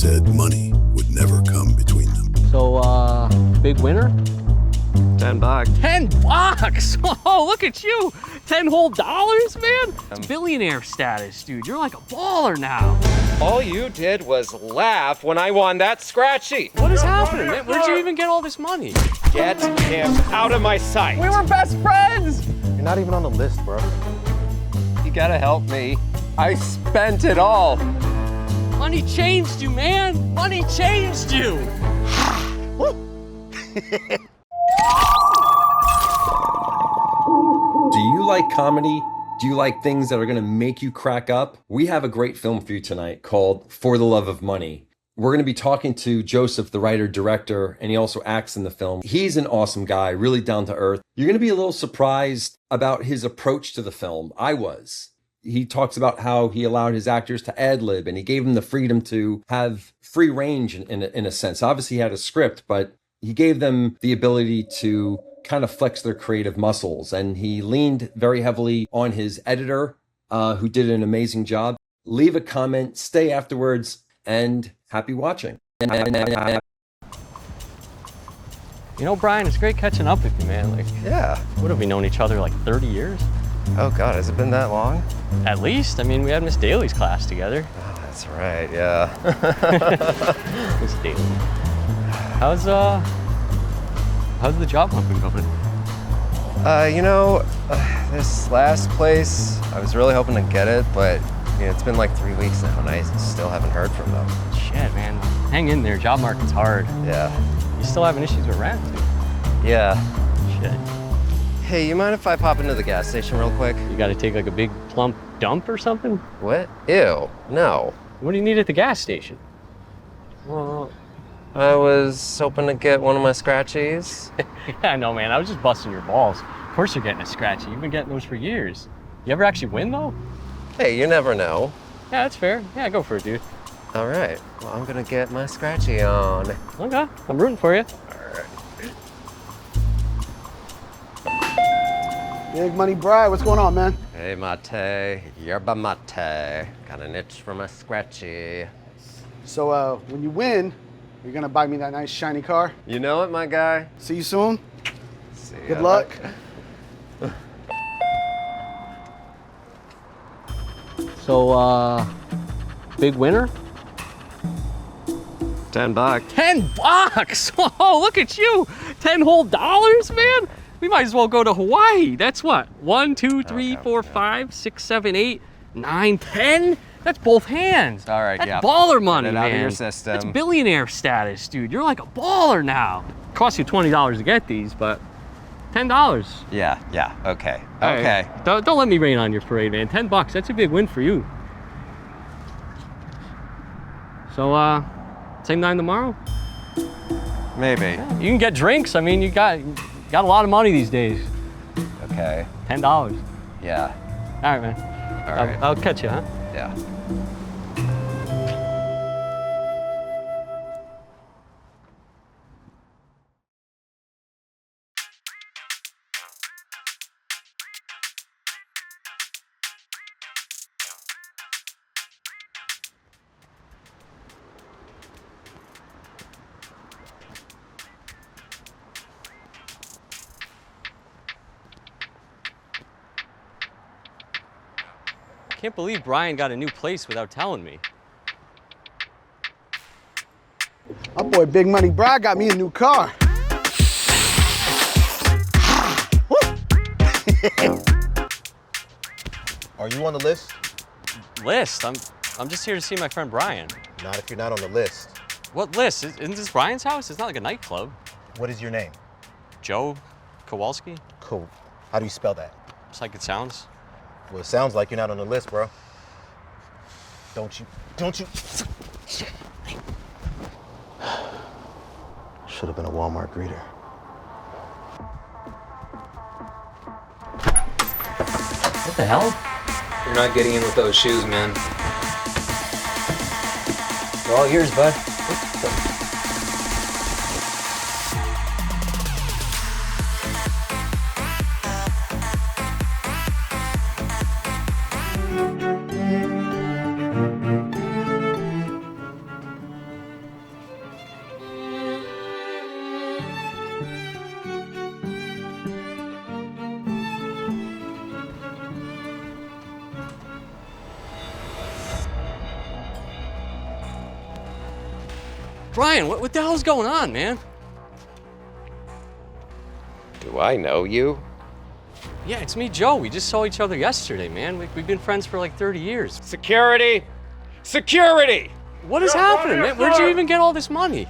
said money would never come between them. So, big winner? $10. 10 bucks? Oh, look at you. 10 whole dollars, man? It's billionaire status, dude. You're like a baller now. All you did was laugh when I won that scratchy. What is happening, man? Where'd you even get all this money? Get him out of my sight. We were best friends. You're not even on the list, bro. You gotta help me. I spent it all. Money changed you, man. Money changed you. Do you like comedy? Do you like things that are gonna make you crack up? We have a great film for you tonight called For the Love of Money. We're gonna be talking to Joseph, the writer, director, and he also acts in the film. He's an awesome guy, really down to earth. You're gonna be a little surprised about his approach to the film. I was. He talks about how he allowed his actors to ad-lib and he gave them the freedom to have free range in a sense. Obviously he had a script, but he gave them the ability to kind of flex their creative muscles. And he leaned very heavily on his editor, who did an amazing job. Leave a comment, stay afterwards, and happy watching. You know, Brian, it's great catching up with you, man. Like, Yeah. what have we known each other, like 30 years? Oh God, has it been that long? At least. I mean, we had Miss Daly's class together. Oh, that's right, yeah. Miss Daly. How's the job hunt been going? This last place, I was really hoping to get it, but it's been like 3 weeks now and I still haven't heard from them. Shit, man. Hang in there. Job market's hard. Yeah. You still having issues with rent, too? Yeah. Shit. Hey, you mind if I pop into the gas station real quick? You gotta take like a big plump dump or something? What? Ew, no. What do you need at the gas station? Well, I was hoping to get one of my scratchies. Yeah, I know, man. I was just busting your balls. Of course you're getting a scratchy. You've been getting those for years. You ever actually win, though? Hey, you never know. Yeah, that's fair. Yeah, go for it, dude. All right, well, I'm gonna get my scratchy on. Okay, I'm rooting for you. Big Money Bride, what's going on, man? Hey, mate, yerba mate. Got an itch for my scratchy. So, when you win, you're gonna buy me that nice shiny car. You know it, my guy? See you soon. See Good ya. luck. So, big winner? $10. 10 bucks! Oh, look at you! 10 whole dollars, man? We might as well go to Hawaii. That's what? 1, 2, 3, 4, 5, 6, 7, 8, 9, 10? That's both hands. All right, That's yeah. baller money, Get it man. out of your system. That's billionaire status, dude. You're like a baller now. Cost you $20 to get these, but $10. Yeah, okay. All right. Okay. Don't let me rain on your parade, man. 10 bucks, that's a big win for you. So, same 9 tomorrow? Maybe. You can get drinks. I mean, you got a lot of money these days. Okay. $10. Yeah. All right, man. All right. I'll catch you, huh? Yeah. I can't believe Brian got a new place without telling me. My boy Big Money Bride got me a new car. Are you on the list? List? I'm just here to see my friend Brian. Not if you're not on the list. What list? Isn't this Brian's house? It's not like a nightclub. What is your name? Joe Kowalski? Cool. How do you spell that? Just like it sounds. Well, it sounds like you're not on the list, bro. Don't you? Should have been a Walmart greeter. What the hell? You're not getting in with those shoes, man. They're all yours, bud. Brian, what the hell's going on, man? Do I know you? Yeah, it's me, Joe. We just saw each other yesterday, man. We've been friends for like 30 years. Security! Security! What is happening, man? Where'd you even get all this money?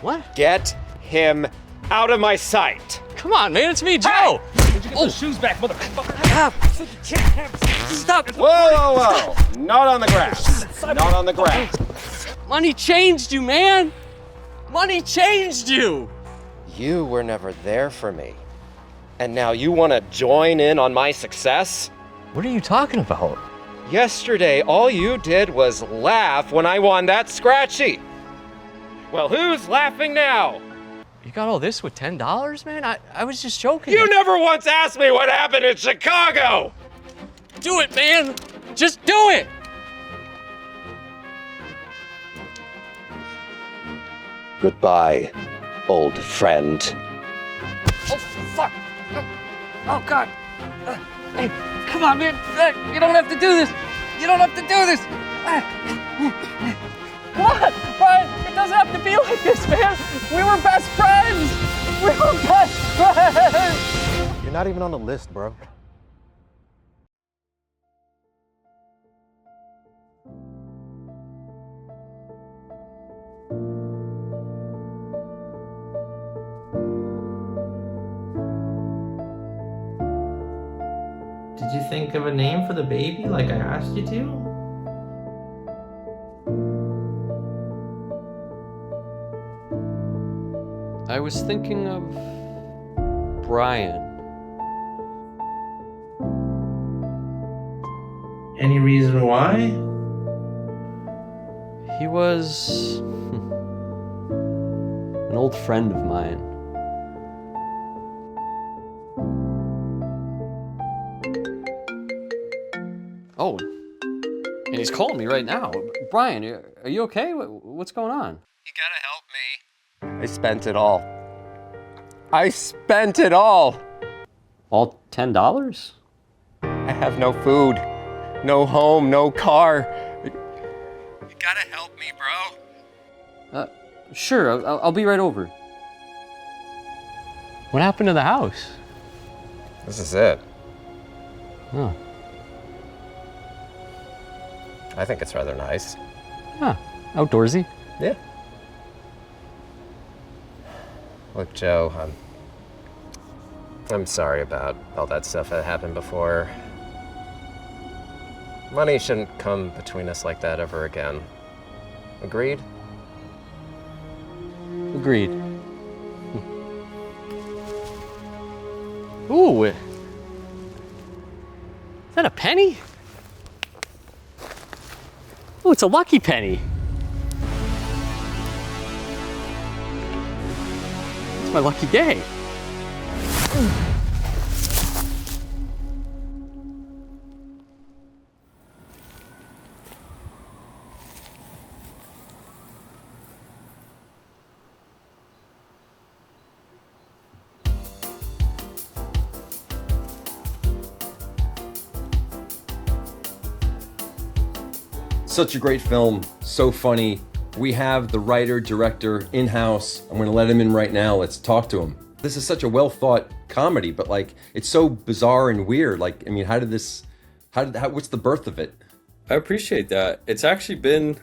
What? Get him out of my sight! Come on, man. It's me, Joe. Where'd you get those shoes back, motherfucker? Stop. Whoa! Not on the grass. Not on the grass. Money changed you, man. Money changed you. You were never there for me. And now you want to join in on my success? What are you talking about? Yesterday, all you did was laugh when I won that scratchy. Well, who's laughing now? You got all this with $10, man? I was just joking. You never once asked me what happened in Chicago! Do it, man. Just do it. Goodbye, old friend. Oh, fuck. Oh, God. Hey, come on, man. You don't have to do this. You don't have to do this. What? Brian, it doesn't have to be like this, man. We were best friends. We were best friends. You're not even on the list, bro. Did you think of a name for the baby like I asked you to? I was thinking of Brian. Any reason why? He was an old friend of mine. Oh, and he's calling me right now. Brian, are you okay? What's going on? You gotta help me. I spent it all. I spent it all. All $10? I have no food, no home, no car. You gotta help me, bro. Sure, I'll be right over. What happened to the house? This is it. Huh. I think it's rather nice. Huh. Outdoorsy? Yeah. Look, Joe, I'm sorry about all that stuff that happened before. Money shouldn't come between us like that ever again. Agreed? Agreed. Ooh. Is that a penny? Oh, it's a lucky penny. It's my lucky day. Such a great film, so funny. We have the writer, director in-house. I'm gonna let him in right now. Let's talk to him. This is such a well-thought comedy, but like, it's so bizarre and weird. Like, I mean, what's the birth of it? I appreciate that. It's actually been,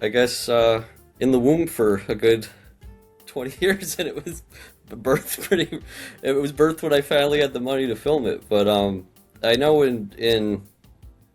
I guess, in the womb for a good 20 years, and it was birthed when I finally had the money to film it. But I know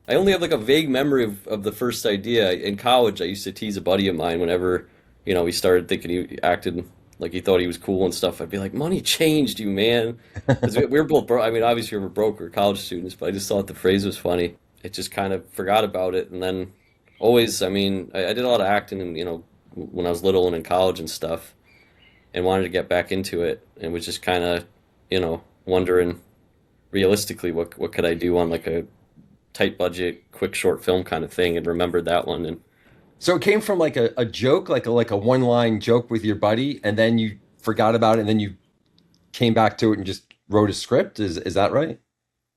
I only have like a vague memory of the first idea. In college, I used to tease a buddy of mine whenever, he started thinking he acted like he thought he was cool and stuff. I'd be like, money changed you, man. 'Cause we were both broke. I mean, obviously we were broke, we were college students, but I just thought the phrase was funny. It just kind of forgot about it. And then always, I mean, I did a lot of acting and, when I was little and in college and stuff, and wanted to get back into it, and was just kind of, wondering realistically what could I do on like a tight budget, quick short film kind of thing, and remembered that one. And So it came from like a joke, like a one-line joke with your buddy, and then you forgot about it, and then you came back to it and just wrote a script. Is that right?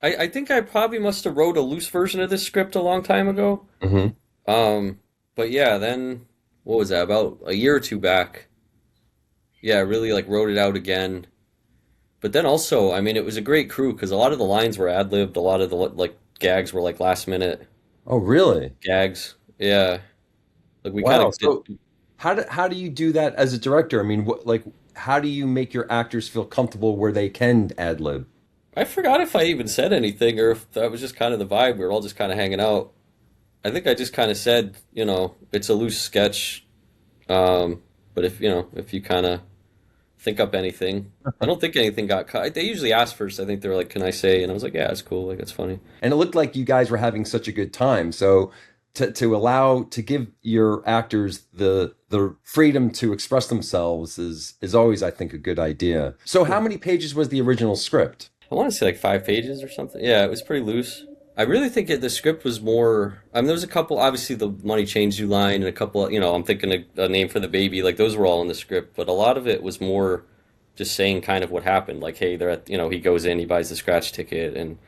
I think I probably must have wrote a loose version of this script a long time ago. Mm-hmm. But yeah, then what was that? About a year or two back, Yeah, really like wrote it out again. But then also, I mean, it was a great crew because a lot of the lines were ad-libbed, a lot of the like gags were like last minute Oh, really? gags. Yeah. Like we kind Wow. of did. So how do you do that as a director? I mean, how do you make your actors feel comfortable where they can ad lib? I forgot if I even said anything or if that was just kind of the vibe. We were all just kind of hanging out. I think I just kind of said, it's a loose sketch. But if you kind of think up anything, I don't think anything got cut. They usually ask first. I think they were like, "Can I say?" And I was like, "Yeah, it's cool. Like, it's funny." And it looked like you guys were having such a good time. So to give your actors the freedom to express themselves is always, I think, a good idea. So how many pages was the original script? I want to say like 5 pages or something. Yeah, it was pretty loose. I really think the script was more. I mean, there was a couple. Obviously, the money changed you line and a couple. I'm thinking a name for the baby. Like those were all in the script, but a lot of it was more just saying kind of what happened. Like, hey, they're at. He goes in, he buys the scratch ticket, and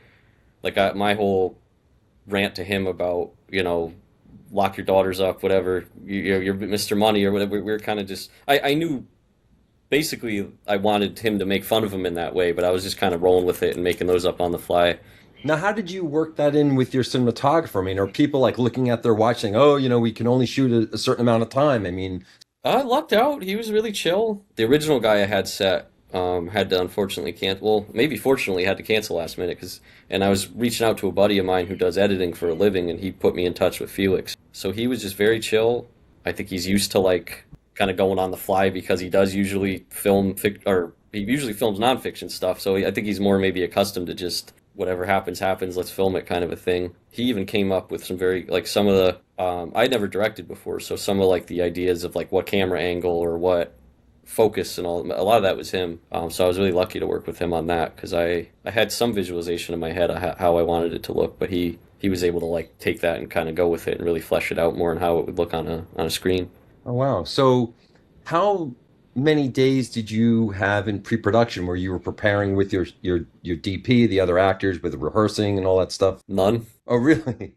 like my whole rant to him about lock your daughters up, whatever. You're Mr. Money or whatever. We were kind of just. I knew. Basically, I wanted him to make fun of him in that way, but I was just kind of rolling with it and making those up on the fly. Now, how did you work that in with your cinematographer? I mean, are people like looking at their watch saying, oh, we can only shoot a certain amount of time? I mean, I lucked out. He was really chill. The original guy I had set had to unfortunately cancel. Well, maybe fortunately had to cancel last minute and I was reaching out to a buddy of mine who does editing for a living, and he put me in touch with Felix. So he was just very chill. I think he's used to like kind of going on the fly because he does usually he usually films nonfiction stuff. So I think he's more maybe accustomed to just whatever happens, let's film it kind of a thing. He even came up with some very, like some of the, I'd never directed before, so some of like the ideas of like what camera angle or what focus and all, a lot of that was him. So I was really lucky to work with him on that because I had some visualization in my head of how I wanted it to look, but he was able to like take that and kind of go with it and really flesh it out more and how it would look on a screen. Oh, wow. So how many days did you have in pre-production where you were preparing with your DP, the other actors, with rehearsing and all that stuff? None. Oh, really?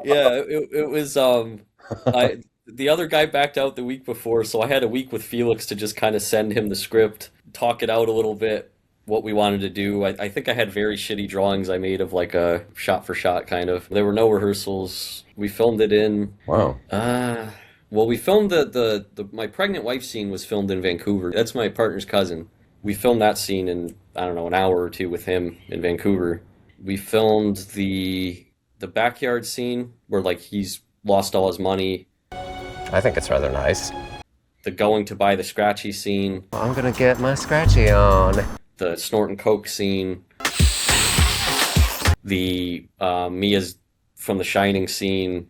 Yeah, it was the other guy backed out the week before, so I had a week with Felix to just kind of send him the script, talk it out a little bit, what we wanted to do. I think I had very shitty drawings I made of like a shot for shot kind of. There were no rehearsals. We filmed it in Wow. Well, we filmed my pregnant wife scene was filmed in Vancouver. That's my partner's cousin. We filmed that scene in, I don't know, an hour or two with him in Vancouver. We filmed the backyard scene where like he's lost all his money. I think it's rather nice. The going to buy the scratchy scene. I'm gonna get my scratchy on. The snorting coke scene. The Mia's from The Shining scene.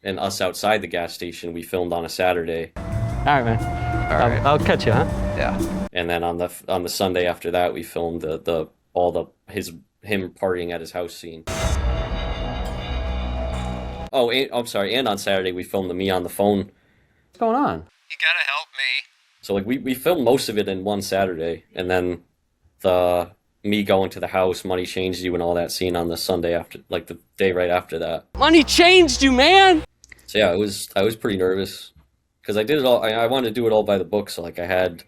And us outside the gas station, we filmed on a Saturday. All right, man. All right. I'll catch you, huh? Yeah. And then on the Sunday after that, we filmed him partying at his house scene. Oh, I'm sorry. And on Saturday, we filmed the me on the phone. What's going on? You gotta help me. So like we filmed most of it in one Saturday, and then the me going to the house, money changed you, and all that scene on the Sunday after, like the day right after that. Money changed you, man. So yeah, I was pretty nervous because I did it all. I wanted to do it all by the book, so like I had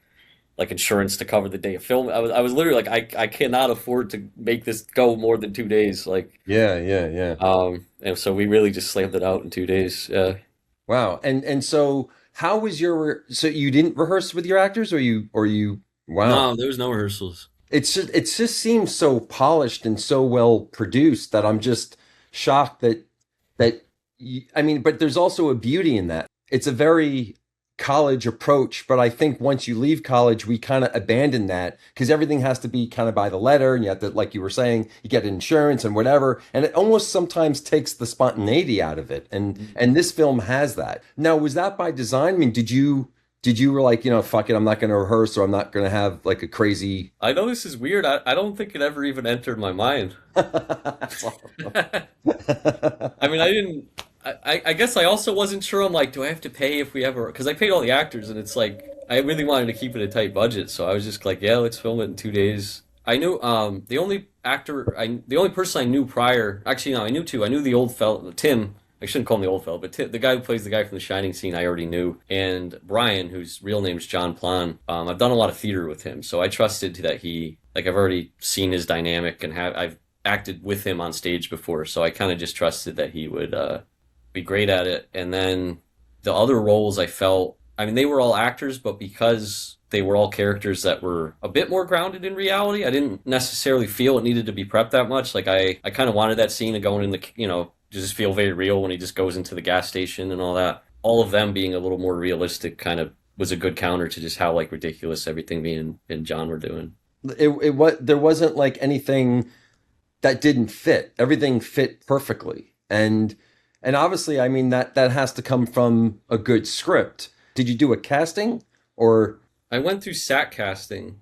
like insurance to cover the day of film. I was literally like I cannot afford to make this go more than 2 days. Like Yeah. And so we really just slammed it out in 2 days. Yeah. Wow. And so how was so you didn't rehearse with your actors or you wow. No, there was no rehearsals. It just seems so polished and so well produced that I'm just shocked that I mean, but there's also a beauty in that. It's a very college approach, but I think once you leave college, we kind of abandon that because everything has to be kind of by the letter, and you have to, like you were saying, you get insurance and whatever, and it almost sometimes takes the spontaneity out of it. And this film has that. Now, was that by design? I mean, did you were like, fuck it, I'm not going to rehearse, or I'm not going to have like a crazy... I know this is weird. I don't think it ever even entered my mind. That's awesome. I mean, I didn't... I guess I also wasn't sure. I'm like, do I have to pay if we ever... Because I paid all the actors, and it's like, I really wanted to keep it a tight budget, so I was just like, yeah, let's film it in 2 days. I knew the only person I knew prior... Actually, no, I knew two. I knew the old fella, Tim, I shouldn't call him the old fellow, but the guy who plays the guy from The Shining scene, I already knew. And Brian, whose real name is John Plan, I've done a lot of theater with him, so I trusted that I've already seen his dynamic and I've acted with him on stage before, so I kind of just trusted that he would be great at it. And then the other roles I felt, I mean, they were all actors, but because they were all characters that were a bit more grounded in reality, I didn't necessarily feel it needed to be prepped that much. Like I kind of wanted that scene of going in the, just feel very real when he just goes into the gas station and all that. All of them being a little more realistic kind of was a good counter to just how like ridiculous everything me and John were doing. There wasn't like anything that didn't fit. Everything fit perfectly. And obviously, I mean, that has to come from a good script. Did you do a casting or? I went through SAT casting.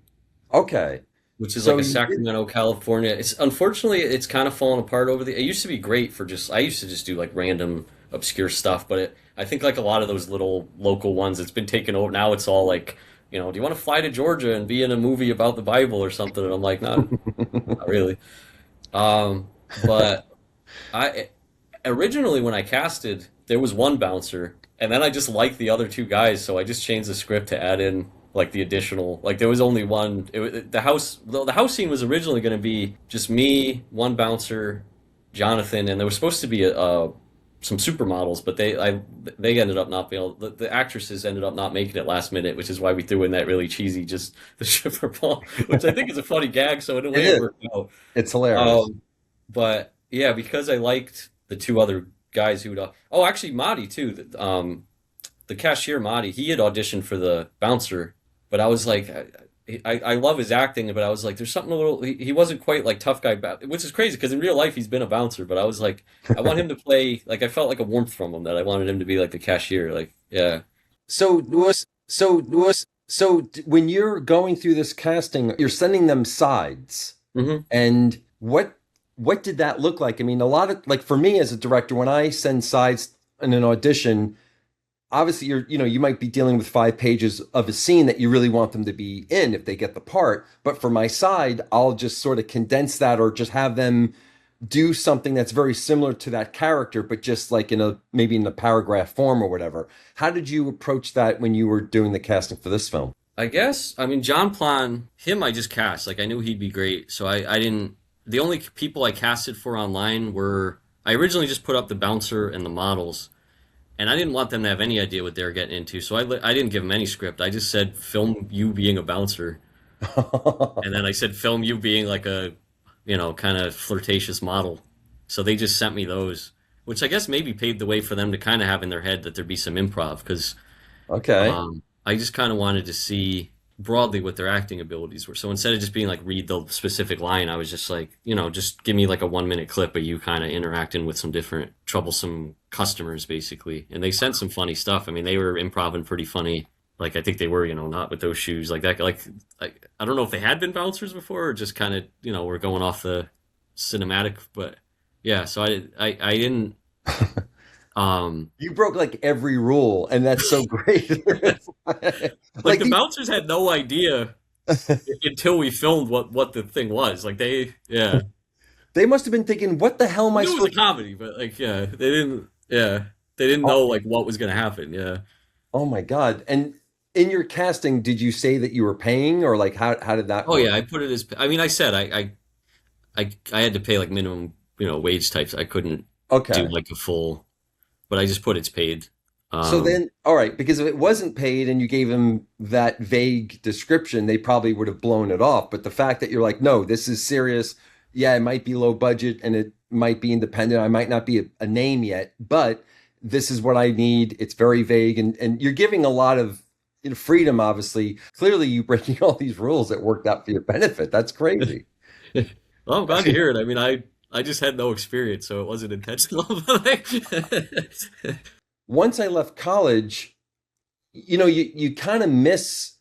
Okay. Which is like a Sacramento, California. Unfortunately, it's kind of fallen apart it used to be great for I used to just do like random obscure stuff, but I think like a lot of those little local ones, it's been taken over. Now it's all like, do you want to fly to Georgia and be in a movie about the Bible or something? And I'm like, not really. But originally when I casted, there was one bouncer, and then I just liked the other two guys, so I just changed the script to add in like the additional, like there was only one. The house scene was originally going to be just me, one bouncer, Jonathan, and there was supposed to be some supermodels, but they ended up not being able, the actresses ended up not making it last minute, which is why we threw in that really cheesy just the stripper ball, which I think is a funny gag. So in a way it worked out. It's hilarious. But yeah, because I liked the two other guys who'd actually Marty too. The cashier Marty, he had auditioned for the bouncer, but I was like, I love his acting, but I was like, there's something a little. He wasn't quite like tough guy, which is crazy because in real life he's been a bouncer. But I was like, I want him to play like I felt like a warmth from him that I wanted him to be like the cashier, like yeah. So when you're going through this casting, you're sending them sides, and what did that look like? I mean, a lot of like for me as a director, when I send sides in an audition. Obviously, you might be dealing with 5 pages of a scene that you really want them to be in if they get the part. But for my side, I'll just sort of condense that or just have them do something that's very similar to that character, but just like maybe in a paragraph form or whatever. How did you approach that when you were doing the casting for this film? I guess, I mean, John Plan, him I just cast. Like I knew he'd be great. So I didn't, the only people I casted for online were, I originally just put up the bouncer and the models. And I didn't want them to have any idea what they were getting into, so I didn't give them any script. I just said, film you being a bouncer. And then I said, film you being like a, kind of flirtatious model. So they just sent me those, which I guess maybe paved the way for them to kind of have in their head that there'd be some improv, because I just kind of wanted to see broadly what their acting abilities were. So instead of just being like, read the specific line, I was just like, just give me like a 1-minute clip of you kind of interacting with some different troublesome customers, basically. And they sent some funny stuff. I mean, they were improv pretty funny. Like, I think they were, not with those shoes like that. Like I don't know if they had been bouncers before or just kind of, were going off the cinematic, but yeah, so I didn't, you broke like every rule, and that's so great. like the bouncers had no idea until we filmed what the thing was. Like they must have been thinking, "What the hell am I?" It was a comedy, but like they didn't know like what was going to happen. Yeah. Oh my God! And in your casting, did you say that you were paying, or like how did that? Oh yeah, I put it as. I mean, I said I had to pay like minimum wage types. I couldn't do like a full. But I just put it's paid. So then, all right, because if it wasn't paid and you gave them that vague description, they probably would have blown it off. But the fact that you're like, no, this is serious. Yeah, it might be low budget and it might be independent. I might not be a name yet, but this is what I need. It's very vague. And you're giving a lot of freedom, obviously. Clearly, you breaking all these rules that worked out for your benefit. That's crazy. Well, I'm glad to hear it. I mean, I just had no experience, so it wasn't intentional. Once I left college, you kind of miss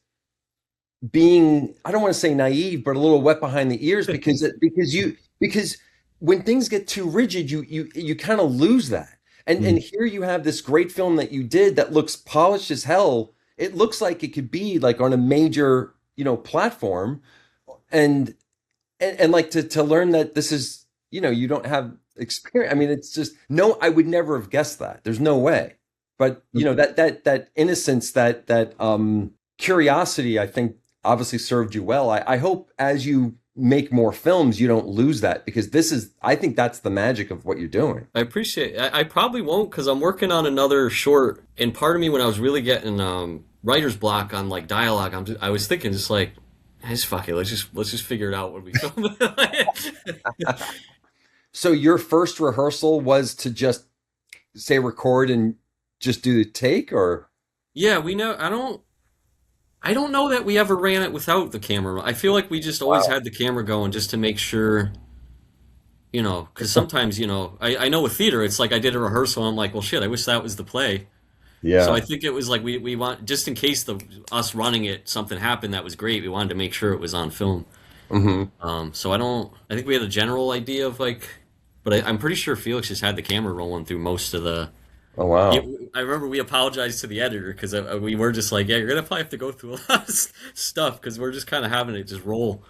being, I don't want to say naive, but a little wet behind the ears because when things get too rigid, you kind of lose that. And here you have this great film that you did that looks polished as hell. It looks like it could be like on a major, platform, and like to learn that this is, you don't have experience. I mean, it's just no. I would never have guessed that. There's no way. But that innocence, that curiosity, I think obviously served you well. I hope as you make more films, you don't lose that, because I think that's the magic of what you're doing. I appreciate it. I probably won't, because I'm working on another short, and part of me, when I was really getting writer's block on like dialogue, I was thinking just like, just fuck it, let's just figure it out when we film it. So your first rehearsal was to just say record and just do the take, or? Yeah, I don't know that we ever ran it without the camera. I feel like we just always had the camera going just to make sure, because sometimes, I know with theater, it's like I did a rehearsal, I'm like, well, shit, I wish that was the play. Yeah. So I think it was like we want, just in case us running it, something happened that was great, we wanted to make sure it was on film. Mm-hmm. So I think we had a general idea of like, but I'm pretty sure Felix just had the camera rolling through most of the. Oh, wow. I remember we apologized to the editor because we were just like, yeah, you're going to probably have to go through a lot of stuff because we're just kind of having it just roll.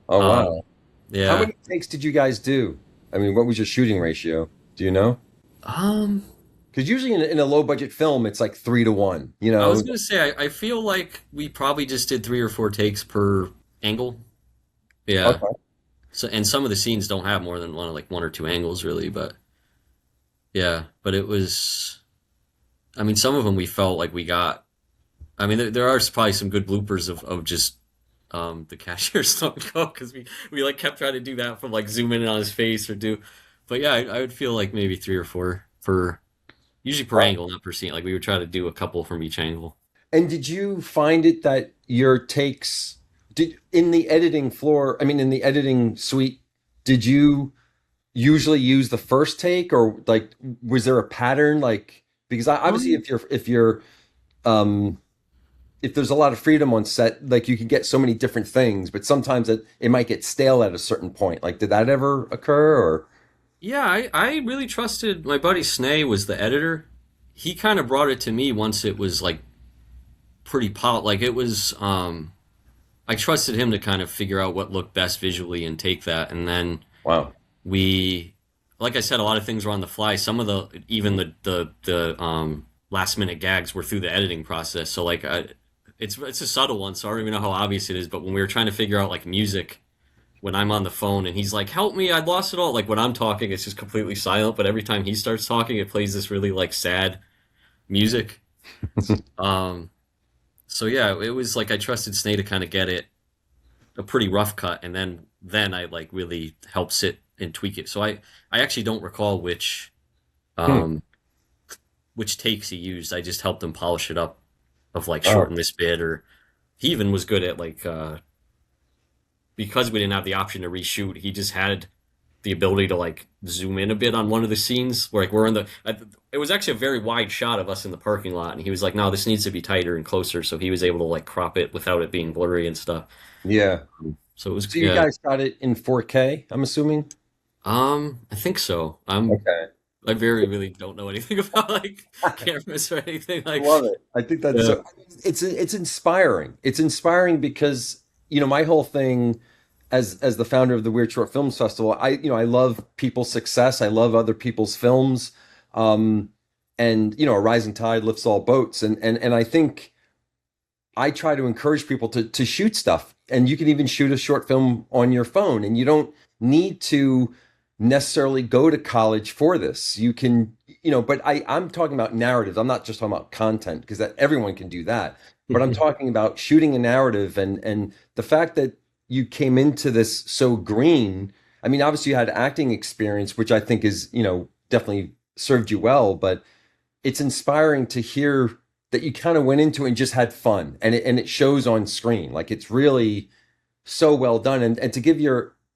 Oh, wow. Yeah. How many takes did you guys do? I mean, what was your shooting ratio? Do you know? Because usually in a low budget film, it's like 3-to-1, I was going to say, I feel like we probably just did 3 or 4 takes per angle. Yeah. Okay. So, and some of the scenes don't have more than one or 2 angles really, but yeah, but it was, I mean, some of them we felt like we got, I mean, there are probably some good bloopers of just the cashier's don't go, because we like kept trying to do that from like zoom in on his face but yeah, I would feel like maybe 3 or 4 usually per angle, not per scene. Like we would try to do a couple from each angle. And did you find it that your takes, in the editing suite, did you usually use the first take, or like was there a pattern? Like, because obviously if there's a lot of freedom on set, like you can get so many different things, but sometimes it might get stale at a certain point. Like, did that ever occur? Or yeah, I really trusted my buddy Snay was the editor. He kind of brought it to me once it was like pretty like it was I trusted him to kind of figure out what looked best visually and take that, and then wow. Like I said, a lot of things were on the fly. Some of the last minute gags were through the editing process. So like, it's a subtle one, so I don't even know how obvious it is. But when we were trying to figure out like music, when I'm on the phone and he's like, "Help me, I lost it all." Like when I'm talking, it's just completely silent. But every time he starts talking, it plays this really like sad music. So yeah, it was like I trusted Snay to kind of get it a pretty rough cut, and then I like really helped sit and tweak it. So I actually don't recall which takes he used. I just helped him polish it up, of like shorten this bit, or he even was good at like because we didn't have the option to reshoot, he just had the ability to like zoom in a bit on one of the scenes where like we're in it was actually a very wide shot of us in the parking lot, and he was like, no, this needs to be tighter and closer, so he was able to like crop it without it being blurry and stuff. Yeah. So it was. So you guys got it in 4K, I'm assuming? I think so. Okay. I really don't know anything about like cameras or anything. Like, I love it. I think that's it's inspiring. It's inspiring because my whole thing as the founder of the Weird Short Films Festival, I love people's success. I love other people's films, and a rising tide lifts all boats. And I think I try to encourage people to shoot stuff, and you can even shoot a short film on your phone, and you don't need to necessarily go to college for this. You can, but I'm talking about narratives. I'm not just talking about content, because everyone can do that. But I'm talking about shooting a narrative, and the fact that you came into this so green. I mean, obviously you had acting experience, which I think is, definitely served you well, but it's inspiring to hear that you kind of went into it and just had fun, and it shows on screen. Like, it's really so well done. And to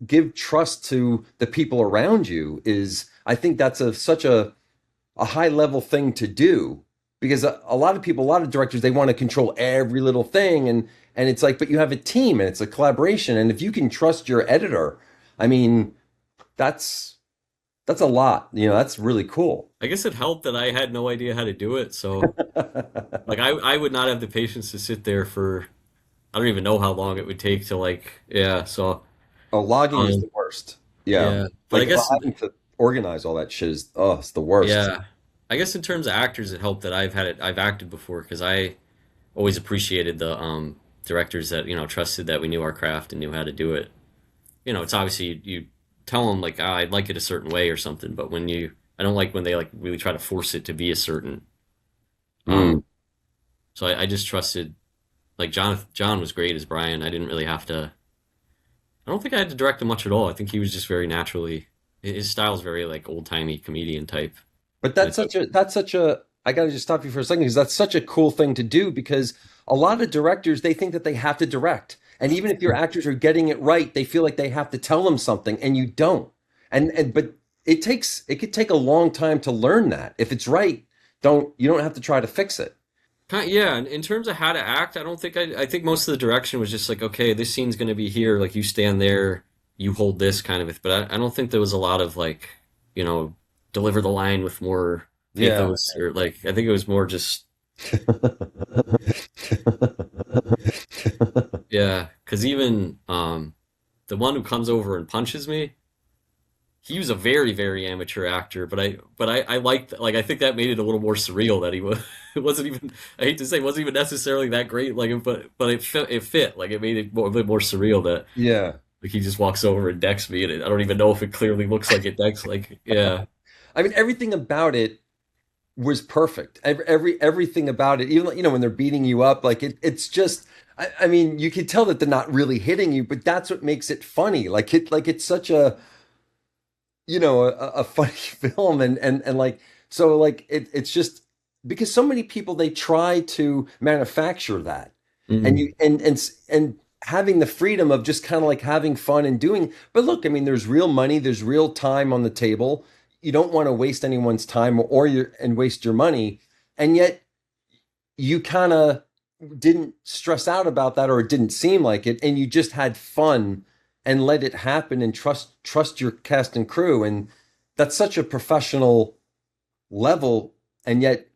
give trust to the people around you is, I think that's such a high level thing to do, because a lot of directors, they want to control every little thing, and it's like, but you have a team and it's a collaboration, and if you can trust your editor, I mean, that's a lot. That's really cool. I guess it helped that I had no idea how to do it, so like I would not have the patience to sit there for, I don't even know how long it would take to like, yeah, so logging is the worst. Yeah. But like, I guess organize all that shit is, oh, it's the worst. Yeah. I guess in terms of actors, it helped that I've acted before because I always appreciated the directors that, trusted that we knew our craft and knew how to do it. It's obviously you tell them like, I'd like it a certain way or something, but I don't like when they like really try to force it to be a certain. So I just trusted, like John was great as Brian. I didn't really have to. I don't think I had to direct him much at all. I think he was just very naturally. His style's very like old timey comedian type. But that's such a. I got to just stop you for a second because that's such a cool thing to do because a lot of directors, they think that they have to direct. And even if your actors are getting it right, they feel like they have to tell them something and you don't. But it could take a long time to learn that. If it's right, you don't have to try to fix it. Yeah, and in terms of how to act, I think most of the direction was just like, okay, this scene's going to be here, like you stand there, you hold this kind of, but I don't think there was a lot of like, deliver the line with more pathos or like, I think it was more just yeah, because even the one who comes over and punches me, he was a very, very amateur actor, but I liked, like, I think that made it a little more surreal that he was, it wasn't even, I hate to say, it wasn't even necessarily that great, like, but it fit, like, it made it a bit more surreal that, yeah, like, he just walks over and decks me, and I don't even know if it clearly looks like it decks, like, yeah. I mean, everything about it was perfect. Everything about it, even, when they're beating you up, like, it's just, I mean, you can tell that they're not really hitting you, but that's what makes it funny. Like, it's such a, a funny film and like, so like it's just because so many people, they try to manufacture that and having the freedom of just kind of like having fun and doing, but look, I mean, there's real money, there's real time on the table. You don't want to waste anyone's time and waste your money. And yet you kind of didn't stress out about that, or it didn't seem like it. And you just had fun and let it happen and trust your cast and crew. And that's such a professional level. And yet,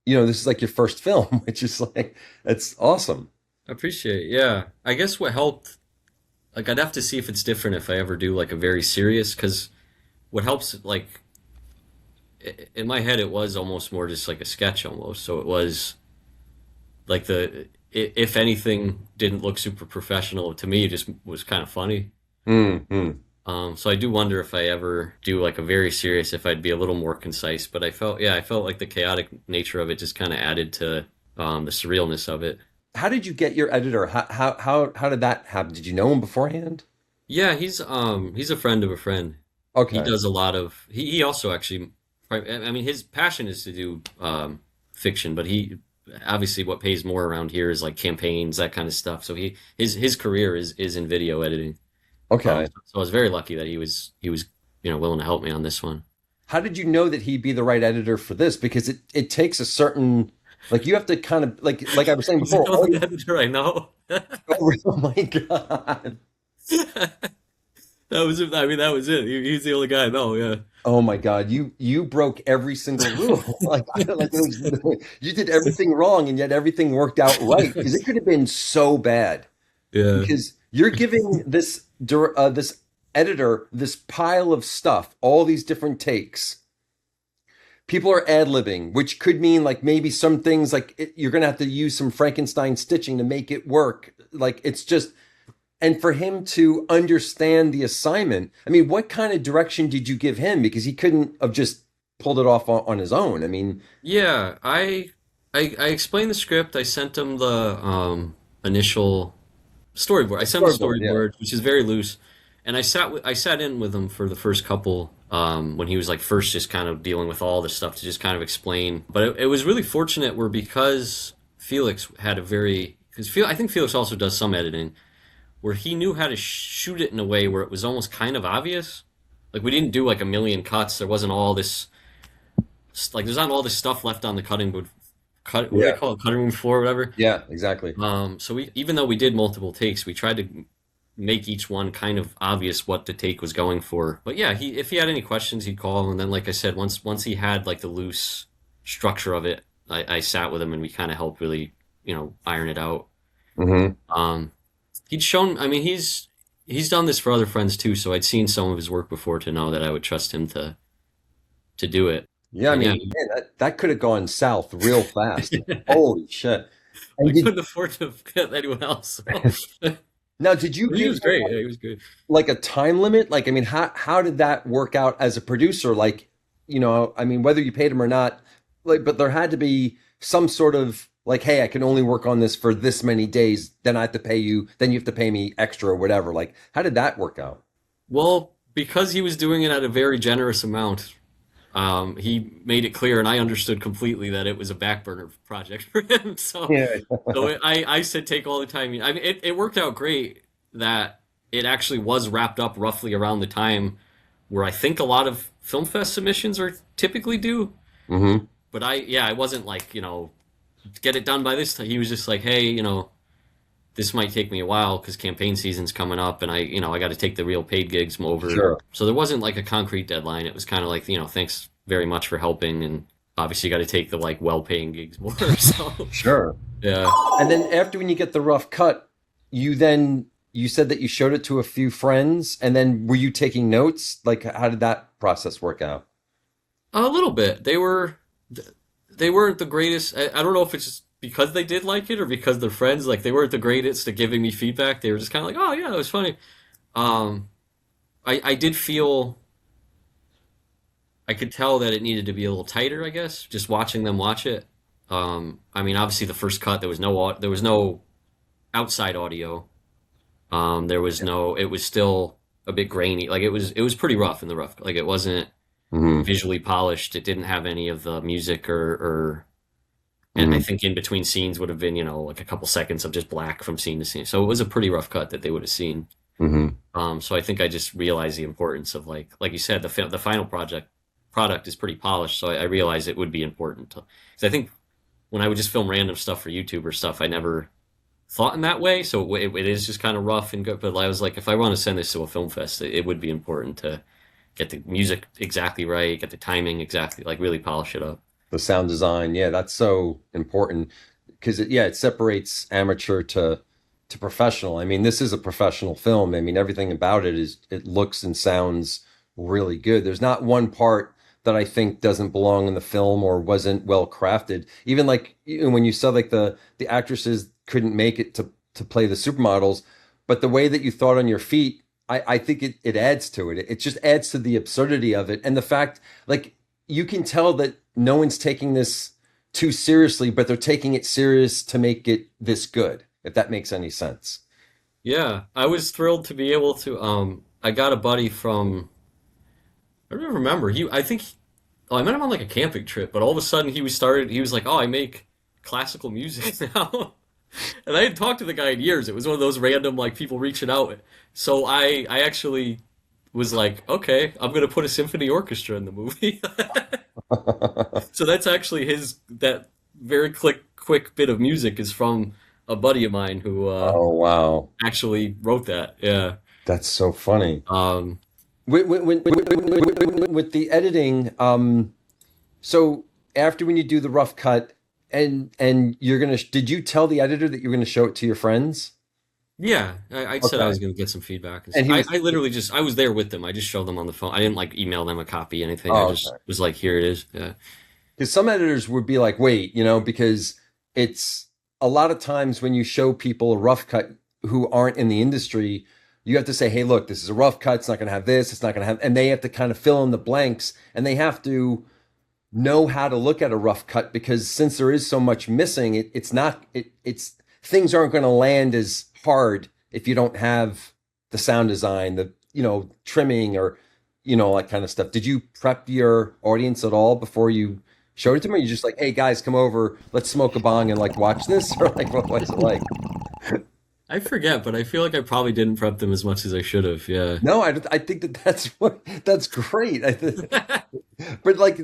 this is like your first film, which is like, it's awesome. I appreciate it. Yeah. I guess what helped, like, I'd have to see if it's different if I ever do like a very serious, because what helps, like, in my head, it was almost more just like a sketch almost. So it was like if anything didn't look super professional to me, it just was kind of funny. Mm-hmm. So I do wonder if I ever do like a very serious, if I'd be a little more concise, but I felt like the chaotic nature of it just kind of added to the surrealness of it. How did you get your editor? How did that happen? Did you know him beforehand? Yeah, he's a friend of a friend. Okay. He does a lot of, he also actually, I mean, his passion is to do fiction, but he obviously what pays more around here is like campaigns, that kind of stuff. So his career is in video editing. Okay. So I was very lucky that he was willing to help me on this one. How did you know that he'd be the right editor for this? Because it takes a certain, like, you have to kind of like I was saying before. He's the only editor I know. Oh my God. That was it. I mean, that was it. He's the only guy I know. Yeah. Oh my God, you broke every single rule. You did everything wrong, and yet everything worked out right. Because it could have been so bad. Yeah. Because you're giving this editor this pile of stuff, all these different takes. People are ad-libbing, which could mean like maybe some things like you're gonna have to use some Frankenstein stitching to make it work. Like it's just. And for him to understand the assignment, I mean, what kind of direction did you give him? Because he couldn't have just pulled it off on his own. I mean, yeah, I explained the script. I sent him the initial storyboard. I sent him the storyboard, which is very loose, and I sat in with him for the first couple when he was like first just kind of dealing with all this stuff to just kind of explain. But it was really fortunate because Felix had I think Felix also does some editing, where he knew how to shoot it in a way where it was almost kind of obvious. Like we didn't do like a million cuts. There wasn't all this, like there's not all this stuff left on the cutting board, what do they call it, cutting room floor or whatever. Yeah, exactly. So even though we did multiple takes, we tried to make each one kind of obvious what the take was going for. But yeah, if he had any questions, he'd call. And then, like I said, once he had like the loose structure of it, I sat with him and we kind of helped really, iron it out. Mm-hmm. He'd shown, I mean, he's done this for other friends too, so I'd seen some of his work before to know that I would trust him to to do it. Yeah, I mean, Yeah. man, that could have gone south real fast. Holy shit. And I couldn't afford to get anyone else. So. now, did you He give was great. Yeah, he was good. like a time limit? Like, I mean, how did that work out as a producer? Like, I mean, whether you paid him or not, like, but there had to be some sort of like, hey, I can only work on this for this many days. Then I have to pay you. Then you have to pay me extra or whatever. Like, how did that work out? Well, because he was doing it at a very generous amount, he made it clear, and I understood completely that it was a back burner project for him. So, Yeah. I said take all the time. I mean, it worked out great that it actually was wrapped up roughly around the time where I think a lot of film fest submissions are typically due. Mm-hmm. But I wasn't like, get it done by this time. He was just like, hey, this might take me a while because campaign season's coming up, and I got to take the real paid gigs over. Sure. So there wasn't like a concrete deadline. It was kind of like, thanks very much for helping, and obviously you got to take the like well-paying gigs more. So Sure. yeah. And then after when you get the rough cut, you said that you showed it to a few friends, and then were you taking notes? Like, how did that process work out? A little bit. They weren't the greatest. I don't know if it's just because they did like it or because they're friends. Like, they weren't the greatest at giving me feedback. They were just kind of like, oh yeah, it was funny. I did feel, I could tell that it needed to be a little tighter, I guess, just watching them watch it. I mean, obviously the first cut, there was no outside audio. There was no, it was still a bit grainy. Like, it was pretty rough in the rough. Like, it wasn't visually polished. It didn't have any of the music and I think in between scenes would have been, like a couple seconds of just black from scene to scene. So it was a pretty rough cut that they would have seen. So I think I just realized the importance of like you said, the final product is pretty polished. So I realized it would be important because I think when I would just film random stuff for YouTube or stuff, I never thought in that way. So it is just kind of rough and good. But I was like, if I want to send this to a film fest, it would be important to get the music exactly right, get the timing exactly, like really polish it up. The sound design, yeah, that's so important because it separates amateur to professional. I mean, this is a professional film. I mean, everything about it looks and sounds really good. There's not one part that I think doesn't belong in the film or wasn't well crafted. Even like when you saw like the actresses couldn't make it to play the supermodels, but the way that you thought on your feet, I think it adds to it. It just adds to the absurdity of it. And the fact, like, you can tell that no one's taking this too seriously, but they're taking it serious to make it this good, if that makes any sense. Yeah, I was thrilled to be able to, I got a buddy from, I don't even remember, I met him on like a camping trip, but all of a sudden he was like, oh, I make classical music now. And I hadn't talked to the guy in years. It was one of those random like people reaching out. So I actually was like, okay, I'm gonna put a symphony orchestra in the movie. So that's actually that very quick bit of music is from a buddy of mine who oh wow, actually wrote that. Yeah, that's so funny. With the editing, so after when you do the rough cut and you're gonna, did you tell the editor that you're gonna show it to your friends? Yeah, I said I was going to get some feedback. And I literally I was there with them. I just showed them on the phone. I didn't like email them a copy or anything. I just was like, here it is. Yeah. Because some editors would be like, wait, because it's a lot of times when you show people a rough cut who aren't in the industry, you have to say, hey, look, this is a rough cut. It's not going to have this. It's not going to have, and they have to kind of fill in the blanks, and they have to know how to look at a rough cut because since there is so much missing, it's things aren't going to land as hard if you don't have the sound design, the trimming or that kind of stuff. Did you prep your audience at all before you showed it to them? Or you just like, hey guys, come over, let's smoke a bong and like watch this, or like what's it like? I forget, but I feel like I probably didn't prep them as much as I should have. Yeah. No, I think that's great. But like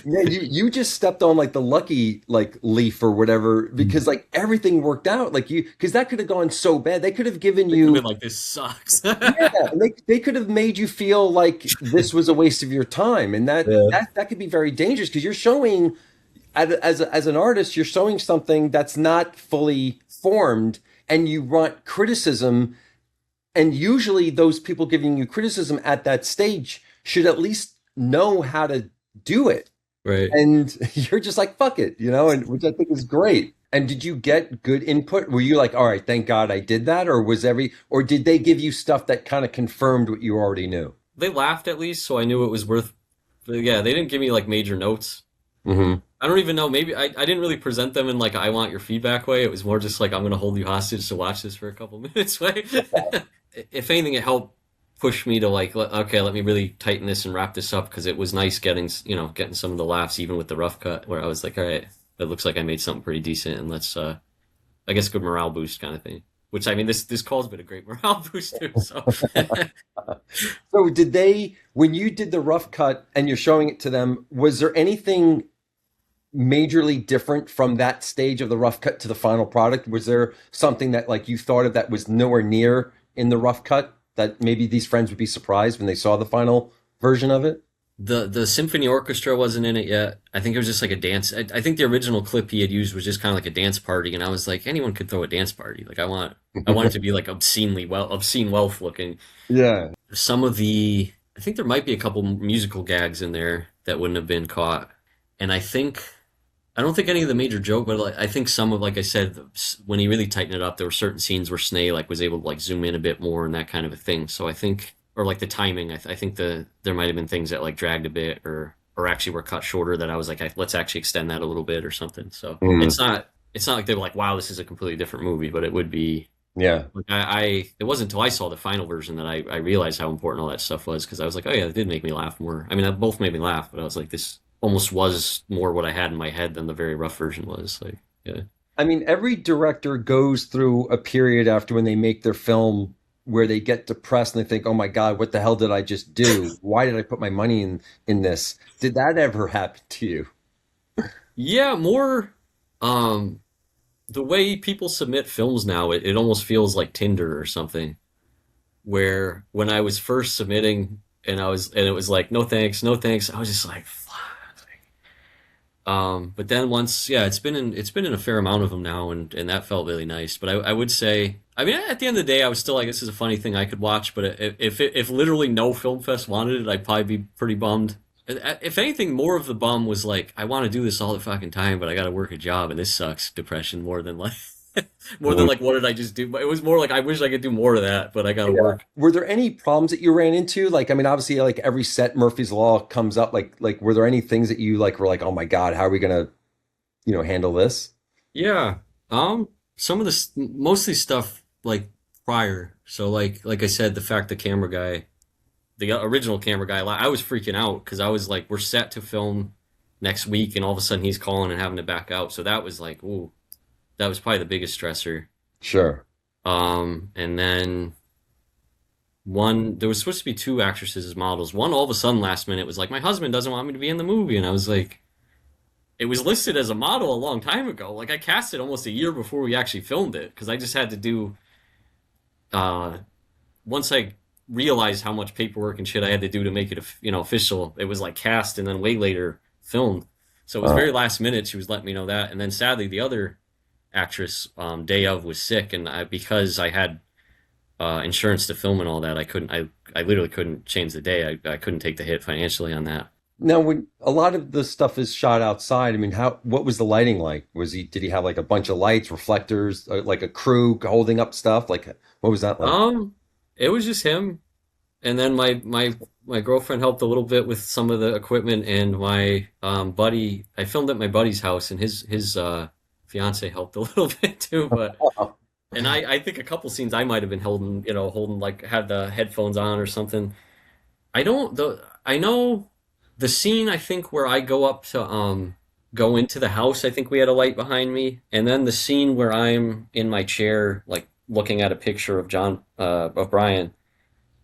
you just stepped on like the lucky like leaf or whatever because like everything worked out like because that could have gone so bad. They could have given you been like, this sucks. Yeah, they could have made you feel like this was a waste of your time, and that could be very dangerous because you're showing as an artist, you're showing something that's not fully formed. And you want criticism, and usually those people giving you criticism at that stage should at least know how to do it. Right. And you're just like, fuck it, and which I think is great. And did you get good input? Were you like, all right, thank God I did that? Or did they give you stuff that kind of confirmed what you already knew? They laughed at least, so I knew it was worth. But yeah, they didn't give me like major notes. Mm-hmm. I don't even know. Maybe I didn't really present them in like I want your feedback way. It was more just like I'm going to hold you hostage to watch this for a couple minutes way. If anything, it helped push me to like, okay, let me really tighten this and wrap this up, because it was nice getting some of the laughs even with the rough cut, where I was like, all right, it looks like I made something pretty decent, and let's I guess good morale boost kind of thing. Which, I mean, this call's been a great morale boost too. So, So did they, when you did the rough cut and you're showing it to them, was there anything majorly different from that stage of the rough cut to the final product? Was there something that like you thought of that was nowhere near in the rough cut that maybe these friends would be surprised when they saw the final version of it? the symphony orchestra wasn't in it yet. I think it was just like a dance. I think the original clip he had used was just kind of like a dance party, and I was like, anyone could throw a dance party. Like I want it to be like obscene wealth looking. Yeah. Some of I think there might be a couple musical gags in there that wouldn't have been caught, and I don't think any of the major joke, but like, I think some of, like I said, when he really tightened it up, there were certain scenes where Snay like was able to like zoom in a bit more and that kind of a thing. So I think, or like the timing, I think there might have been things that like dragged a bit or actually were cut shorter that I was like, let's actually extend that a little bit or something. So it's not like they were like, wow, this is a completely different movie, but it would be. Yeah. Like it wasn't until I saw the final version that I realized how important all that stuff was, because I was like, oh yeah, it did make me laugh more. I mean, that both made me laugh, but I was like, this almost was more what I had in my head than the very rough version was. Like, yeah. I mean, every director goes through a period after when they make their film where they get depressed and they think, oh my God, what the hell did I just do? Why did I put my money in this? Did that ever happen to you? Yeah, more the way people submit films now, it almost feels like Tinder or something, where when I was first submitting and it was like, no thanks, I was just like, fuck. But then once, yeah, it's been in a fair amount of them now, and that felt really nice. But I would say, I mean, at the end of the day, I was still like, this is a funny thing I could watch. But if literally no film fest wanted it, I'd probably be pretty bummed. If anything, more of the bum was like, I want to do this all the fucking time, but I got to work a job, and this sucks. Depression more than like. More than like, what did I just do? But it was more like, I wish I could do more of that, but I got to work. Were there any problems that you ran into? Like, I mean, obviously, like every set, Murphy's Law comes up. Like, were there any things that you like were like, oh my God, how are we gonna, handle this? Yeah. Some of this, mostly stuff like prior. So like I said, the fact the original camera guy, I was freaking out because I was like, we're set to film next week, and all of a sudden he's calling and having to back out. So that was like, ooh. That was probably the biggest stressor. Sure. And then there was supposed to be two actresses as models. One, all of a sudden, last minute, was like, my husband doesn't want me to be in the movie. And I was like, it was listed as a model a long time ago. Like, I cast it almost a year before we actually filmed it, because I just had to do, once I realized how much paperwork and shit I had to do to make it, official, it was like cast and then way later filmed. So it was very last minute. She was letting me know that. And then sadly, the other actress day of was sick, and because I had insurance to film and all that, I literally couldn't change the day. I couldn't take the hit financially on that. Now, when a lot of the stuff is shot outside, I mean, what was the lighting like? Did he have like a bunch of lights, reflectors, like a crew holding up stuff? Like, what was that like? It was just him, and then my girlfriend helped a little bit with some of the equipment, and my buddy, I filmed at my buddy's house, and his fiance helped a little bit too, but and I think a couple scenes I might have been holding like had the headphones on or something. I know the scene, I think, where I go up to go into the house, I think we had a light behind me, and then the scene where I'm in my chair like looking at a picture of Brian,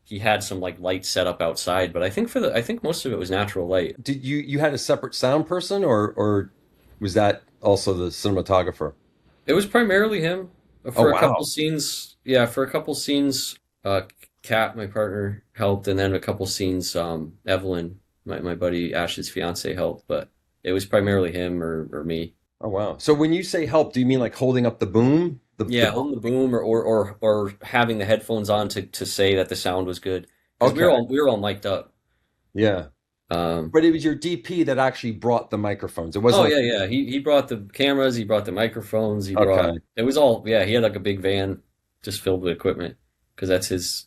he had some like lights set up outside, but I think most of it was natural light. Did you had a separate sound person, or was that also the cinematographer? It was primarily him for a couple scenes. Yeah, for a couple scenes, Kat, my partner, helped, and then a couple scenes, Evelyn, my buddy Ash's fiance, helped. But it was primarily him or me. Oh wow! So when you say help, do you mean like holding up the boom? Holding the boom, or having the headphones on to say that the sound was good. Because we were all mic'd up. Yeah. But it was your DP that actually brought the microphones. It Oh wasn't. yeah. He brought the cameras, he brought the microphones, he brought Okay. it was all yeah. He had like a big van just filled with equipment because that's his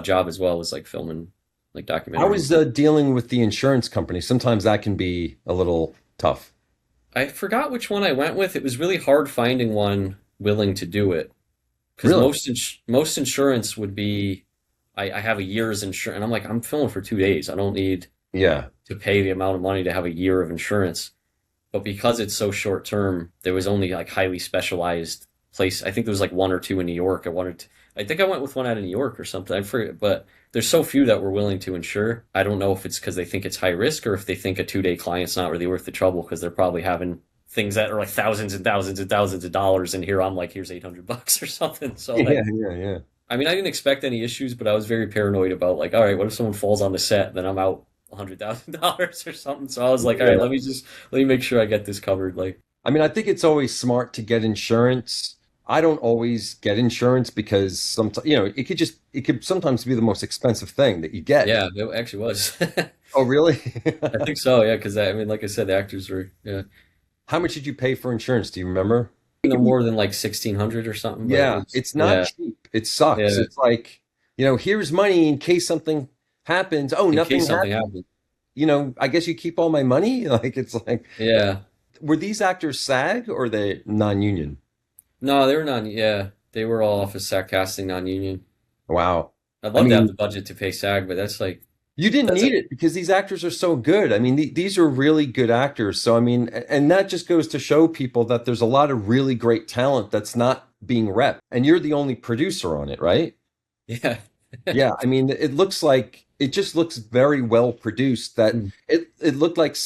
job as well, was like filming like How documentaries. was dealing with the insurance company? Sometimes that can be a little tough. I forgot which one I went with. It was really hard finding one willing to do it because Really? most insurance would be I have a year's insurance, and I'm like I'm filming for 2 days. I don't need Yeah. to pay the amount of money to have a year of insurance. But because it's so short term, there was only like highly specialized place. I think there was like one or two in New York. I think I went with one out of New York or something. I forget, but there's so few that were willing to insure. I don't know if it's because they think it's high risk or if they think a 2 day client's not really worth the trouble because they're probably having things that are like thousands and thousands and thousands of dollars. And here I'm like, here's $800 or something. So like, Yeah. I mean, I didn't expect any issues, but I was very paranoid about like, all right, what if someone falls on the set and then I'm out $100,000 or something? So I was like, all right, let me make sure I get this covered. Like, I mean, I think it's always smart to get insurance. I don't always get insurance because sometimes, it could sometimes be the most expensive thing that you get. yeah, it actually was. Oh, really? I think so. Yeah, because I mean, like I said, the actors were How much did you pay for insurance? Do you remember? no more than like 1,600 or something. But Yeah, it's not yeah, cheap. It sucks. yeah. It's like, here's money in case something happens. Oh, In nothing case something happened. happened. I guess you keep all my money. Like, it's like, Yeah. were these actors SAG or they non-union? No, they were non. Yeah, they were all office SAG casting, non-union. Wow. I'd I love to have mean, the budget to pay SAG, but you didn't that's need like it because these actors are so good. I mean, these are really good actors. So, I mean, and that just goes to show people that there's a lot of really great talent that's not being rep. And you're the only producer on it, right? yeah. Yeah. I mean, it just looks very well produced that Mm. it looked like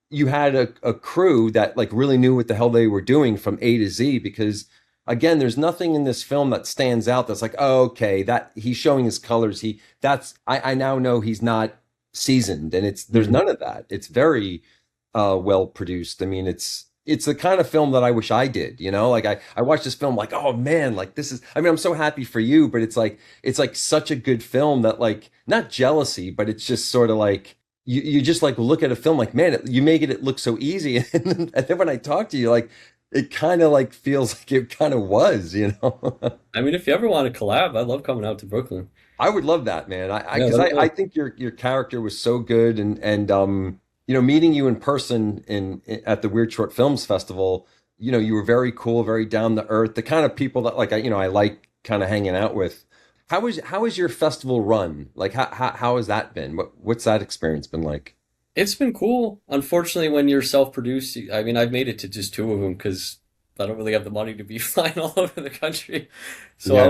you had a crew that like really knew what the hell they were doing from A to Z because again, there's nothing in this film that stands out that's like, oh, okay, that he's showing his colors. I now know he's not seasoned and there's Mhm. none of that. It's very well produced. I mean, it's the kind of film that I wish I did, like I watched this film like, oh man, like I'm so happy for you, but it's like such a good film that like, not jealousy, but it's just sort of like, you just like look at a film like, man, you make it look so easy. And then when I talk to you, like, it kind of like feels like it kind of was. I mean, if you ever want to collab, I'd love coming out to Brooklyn. I would love that, man. Yeah, Because let me I know. think your character was so good, and meeting you in person at the Weird Short Films Festival, you were very cool, very down to earth, the kind of people that like I like kind of hanging out with. How is your festival run? Like how has that been? What's that experience been like? It's been cool. Unfortunately, when you're self-produced, I mean, I've made it to just two of them because I don't really have the money to be flying all over the country. So Yeah.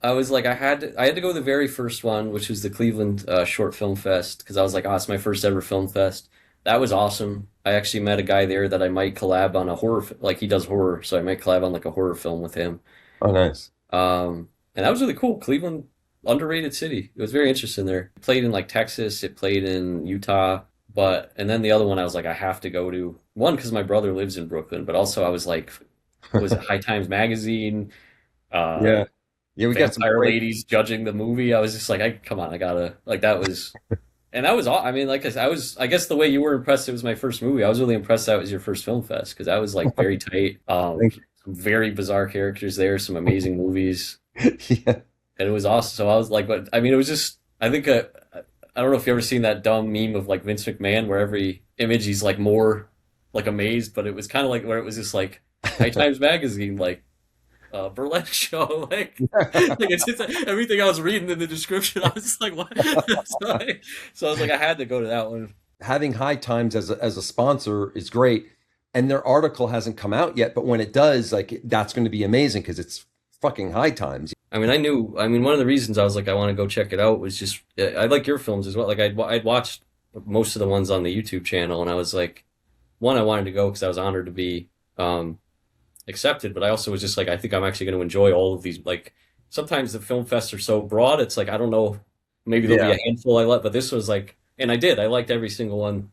I had to go to the very first one, which was the Cleveland Short Film Fest, because I was like, oh, it's my first ever film fest. That was awesome. I actually met a guy there that I might collab on a like he does horror, so I might collab on like a horror film with him. Oh, nice. And that was really cool. Cleveland, underrated city. It was very interesting there. It played in like Texas, it played in Utah, and then the other one I was like, I have to go to one because my brother lives in Brooklyn, but also I was like, was it High Times Magazine? Yeah. Yeah, we got some Vampire great. ladies judging the movie. I was just like, come on, I gotta like that was, and that was all. I mean, like I was, I guess the way you were impressed, it was my first movie. I was really impressed that was your first film fest because that was like very tight. Thank Some very bizarre characters there, some amazing movies, you. Yeah. and it was awesome. So I was like, but I mean, it was just, I think, I don't know if you ever seen that dumb meme of like Vince McMahon where every image he's like more like amazed, but it was kind of like where it was just like High Times Magazine, like burlesque show, like it's just everything I was reading in the description. I was just like, what? So I was like, I had to go to that one. Having High Times as a sponsor is great, and their article hasn't come out yet, but when it does, like that's going to be amazing because it's fucking High Times. I mean, one of the reasons I was like, I want to go check it out was just, I like your films as well. Like I'd watched most of the ones on the YouTube channel, and I was like, one, I wanted to go because I was honored to be accepted, but I also was just like, I think I'm actually going to enjoy all of these. Like sometimes the film fests are so broad, it's like I don't know, maybe there'll be a handful I like, but this was like, and I liked every single one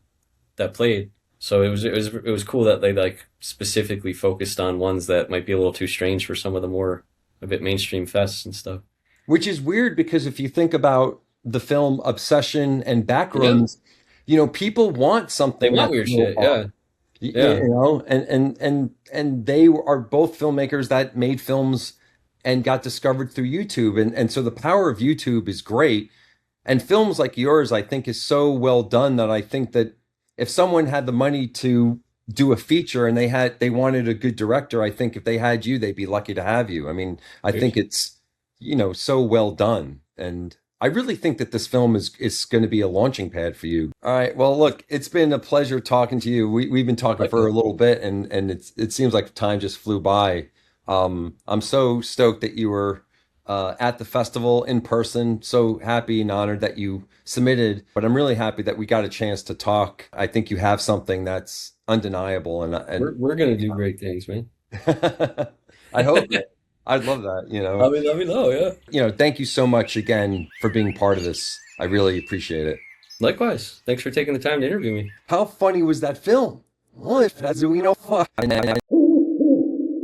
that played. So it was cool that they like specifically focused on ones that might be a little too strange for some of the more a bit mainstream fests and stuff. Which is weird because if you think about the film Obsession and Backrooms, you know, people want something They want that's weird shit. Yeah. Yeah. you know, and they are both filmmakers that made films and got discovered through YouTube. And so the power of YouTube is great. And films like yours, I think, is so well done that I think that if someone had the money to do a feature and they wanted a good director, I think if they had you, they'd be lucky to have you. I mean, I think it's, you know, so well done. And I really think that this film is going to be a launching pad for you. All right. Well, look, it's been a pleasure talking to you. We've been talking for a little bit, and it seems like time just flew by. I'm so stoked that you were at the festival in person. So happy and honored that you submitted. But I'm really happy that we got a chance to talk. I think you have something that's undeniable, and We're gonna do great things, man. I hope. I'd love that, you know. Let me know, yeah. You know, thank you so much again for being part of this. I really appreciate it. Likewise. Thanks for taking the time to interview me. How funny was that film? Well, if that's what we know.